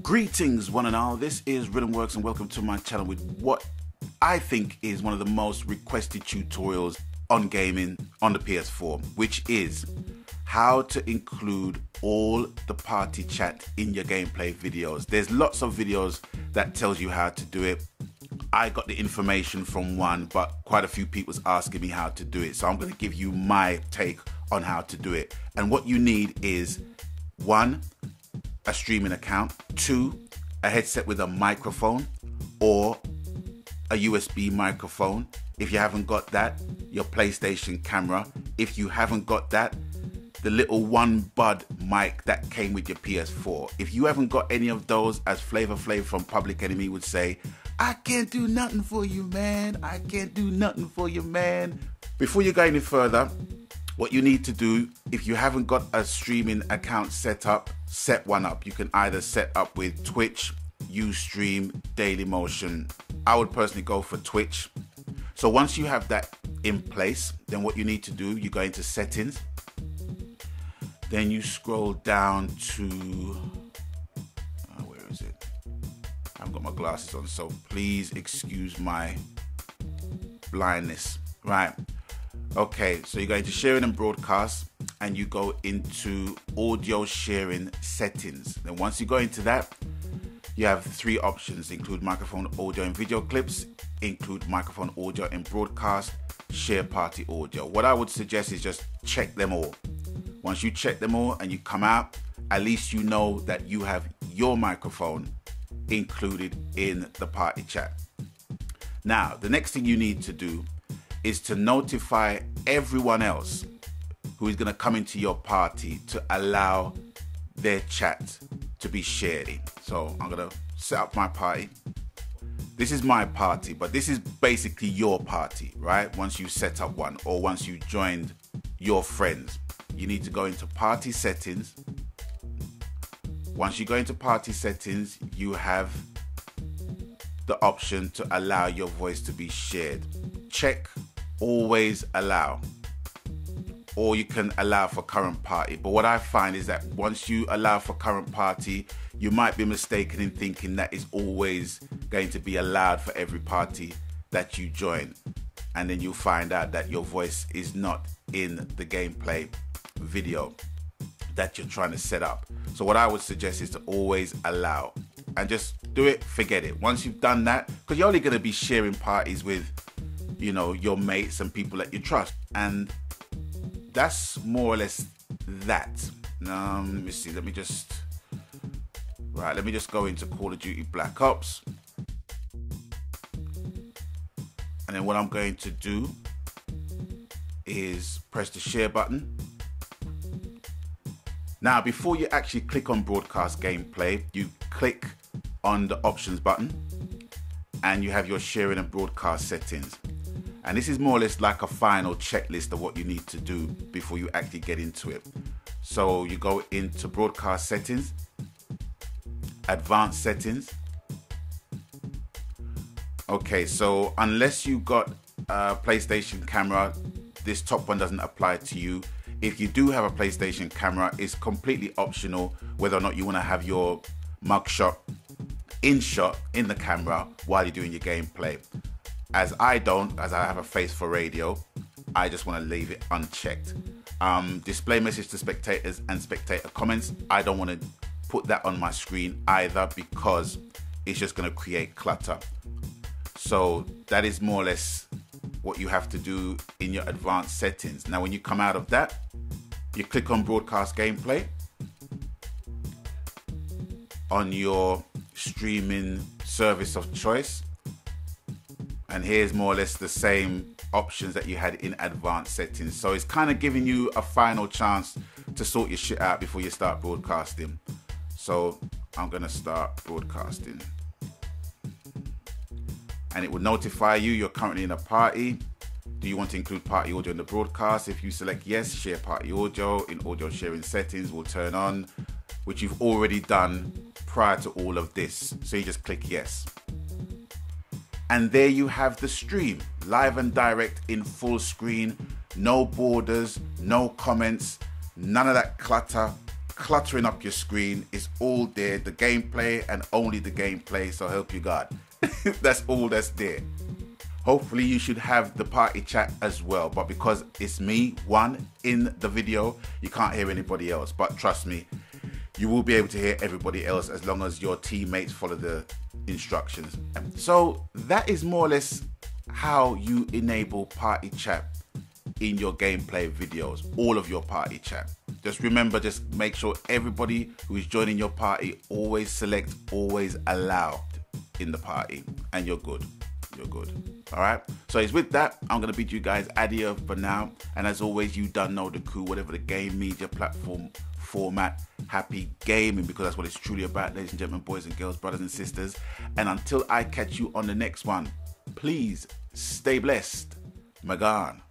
Greetings one and all, this is Rhythmworks and welcome to my channel with what I think is one of the most requested tutorials on gaming on the PS4, which is how to include all the party chat in your gameplay videos. There's lots of videos that tells you how to do it. I got the information from one, but quite a few people's asking me how to do it. So I'm going to give you my take on how to do it. And what you need is 1, a streaming account, 2, a headset with a microphone or a USB microphone. If you haven't got that, your PlayStation camera. If you haven't got that, the little one bud mic that came with your PS4. If you haven't got any of those, as Flavor Flav from Public Enemy would say, I can't do nothing for you, man. I can't do nothing for you, man. Before you go any further, what you need to do, if you haven't got a streaming account set up, set one up. You can either set up with Twitch, Ustream, Dailymotion. I would personally go for Twitch. So once you have that in place, then what you need to do, you go into settings. Then you scroll down to, where is it? I haven't got my glasses on, so please excuse my blindness. Right. Okay, so you go into sharing and broadcast and you go into audio sharing settings. Then once you go into that, you have 3 options: include microphone audio and video clips, include microphone audio and broadcast, share party audio. What I would suggest is just check them all. Once you check them all and you come out, at least you know that you have your microphone included in the party chat. Now, the next thing you need to do is to notify everyone else who is going to come into your party to allow their chat to be shared in. So I'm going to set up my party. This is my party, but this is basically your party, right? Once you set up one or once you joined your friends, you need to go into party settings. Once you go into party settings, you have the option to allow your voice to be shared. Check always allow, or you can allow for current party. But what I find is that once you allow for current party, you might be mistaken in thinking that it's always going to be allowed for every party that you join, and then you'll find out that your voice is not in the gameplay video that you're trying to set up. So what I would suggest is to always allow and just do it, forget it. Once you've done that, because you're only going to be sharing parties with, you know, your mates and people that you trust, and that's more or less that. Let me see, let me just go into Call of Duty Black Ops, and then what I'm going to do is press the share button. Now, before you actually click on broadcast gameplay, you click on the options button and you have your sharing and broadcast settings. And this is more or less like a final checklist of what you need to do before you actually get into it. So you go into broadcast settings, advanced settings. Okay, so unless you got a PlayStation camera, this top one doesn't apply to you. If you do have a PlayStation camera, it's completely optional whether or not you want to have your mugshot in shot in the camera while you're doing your gameplay. As I don't, as I have a face for radio, I just want to leave it unchecked. Display message to spectators and spectator comments, I don't want to put that on my screen either because it's just going to create clutter. So that is more or less what you have to do in your advanced settings. Now when you come out of that, you click on broadcast gameplay on your streaming service of choice, and here's more or less the same options that you had in advanced settings. So it's kind of giving you a final chance to sort your shit out before you start broadcasting. So I'm gonna start broadcasting, and it will notify you you're currently in a party. Do you want to include party audio in the broadcast? If you select yes, share party audio in audio sharing settings will turn on, which you've already done prior to all of this. So you just click yes. And there you have the stream, live and direct in full screen, no borders, no comments, none of that clutter. cluttering up your screen. It's all there, the gameplay and only the gameplay, so help you God. That's all that's there. Hopefully you should have the party chat as well, but because it's me, one, in the video, you can't hear anybody else. But trust me, you will be able to hear everybody else as long as your teammates follow the instructions. So that is more or less how you enable party chat in your gameplay videos, all of your party chat. Just remember, just make sure everybody who is joining your party always select always allowed in the party, and you're good. You're good. All right. So it's with that, I'm going to bid you guys adieu for now. And as always, you done know the crew, whatever the game media platform format, happy gaming, because that's what it's truly about, ladies and gentlemen, boys and girls, brothers and sisters. And until I catch you on the next one, please stay blessed. Magan.